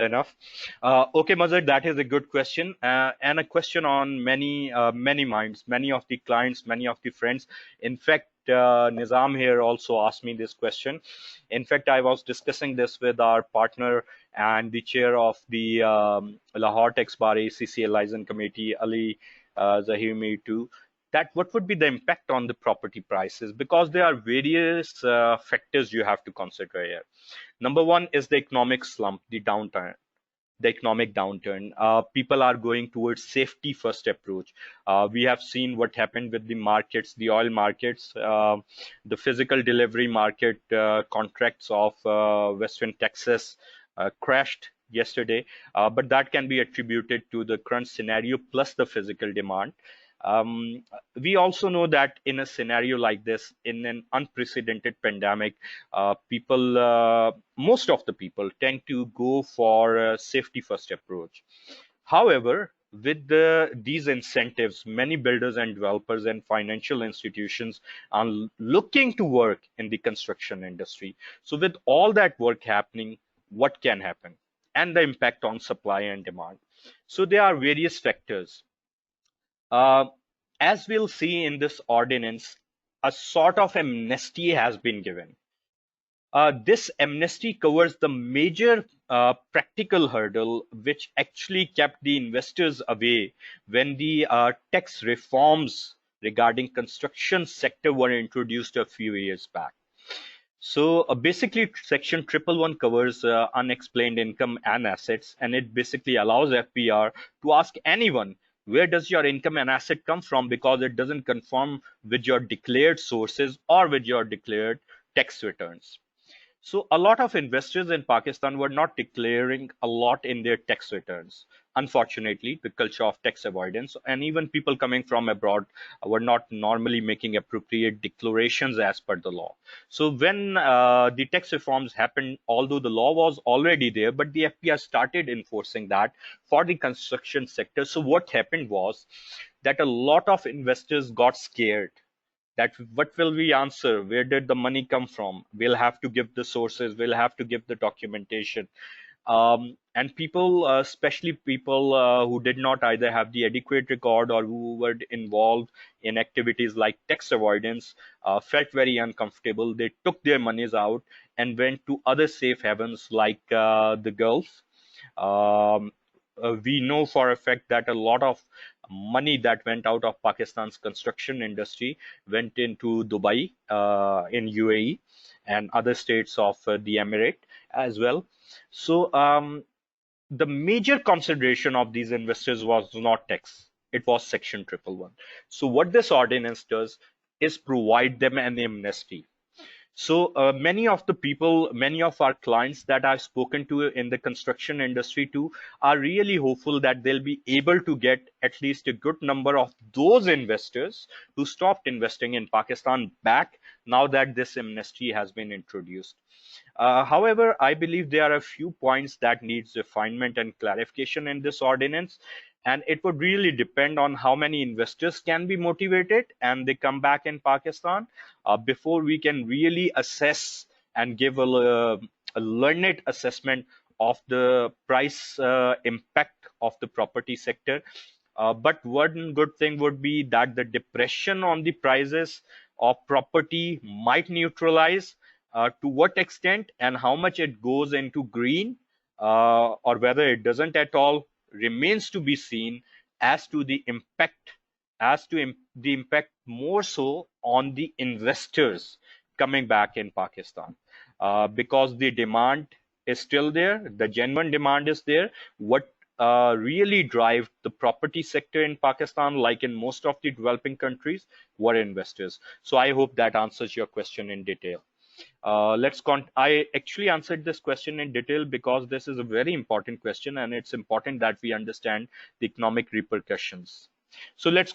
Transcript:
enough. Okay, Mazhar, that is a good question, and a question on many minds, many of the clients, many of the friends. In fact, Nizam here also asked me this question. In fact, I was discussing this with our partner and the chair of the Lahore Tax Bar ACCA License Committee, Ali Zahir Mir too. That what would be the impact on the property prices? Because there are various factors you have to consider here. Number one is the economic slump, the economic downturn. People are going towards safety first approach. We have seen what happened with the markets, the oil markets, the physical delivery market contracts of Western Texas crashed yesterday, but that can be attributed to the current scenario plus the physical demand. Um, we also know that in a scenario like this, in an unprecedented pandemic, most of the people tend to go for a safety first approach. However, with these incentives, many builders and developers and financial institutions are looking to work in the construction industry. So, with all that work happening, what can happen? And the impact on supply and demand. So, there are various factors. Uh, as we'll see in this ordinance, a sort of amnesty has been given. This amnesty covers the major practical hurdle which actually kept the investors away when the tax reforms regarding construction sector were introduced a few years back. So basically, Section 111 covers unexplained income and assets, and it basically allows FPR to ask anyone, where does your income and asset come from, because it doesn't conform with your declared sources or with your declared tax returns. So a lot of investors in Pakistan were not declaring a lot in their tax returns. Unfortunately, the culture of tax avoidance, and even people coming from abroad were not normally making appropriate declarations as per the law. So when the tax reforms happened, although the law was already there, but the FPR started enforcing that for the construction sector. So what happened was that a lot of investors got scared that what will we answer, where did the money come from, we'll have to give the sources, we'll have to give the documentation. And people, especially people who did not either have the adequate record or who were involved in activities like tax avoidance, felt very uncomfortable. They took their monies out and went to other safe havens like the Gulf. um, we know for a fact that a lot of money that went out of Pakistan's construction industry went into Dubai, in UAE, and other states of the Emirate as well. So the major consideration of these investors was not tax; it was Section 111. So what this ordinance does is provide them an amnesty. So many of the people, many of our clients that I've spoken to in the construction industry too, are really hopeful that they'll be able to get at least a good number of those investors who stopped investing in Pakistan back now that this amnesty has been introduced. However, I believe there are a few points that needs refinement and clarification in this ordinance, and it would really depend on how many investors can be motivated and they come back in Pakistan before we can really assess and give a learned assessment of the price impact of the property sector. But one good thing would be that the depression on the prices of property might neutralize. To what extent and how much it goes into green, or whether it doesn't at all, remains to be seen. As to the impact, the impact more so on the investors coming back in Pakistan, because the demand is still there, the genuine demand is there. What really drive the property sector in Pakistan, like in most of the developing countries, were investors. So I hope that answers your question in detail. I actually answered this question in detail because this is a very important question and it's important that we understand the economic repercussions. So let's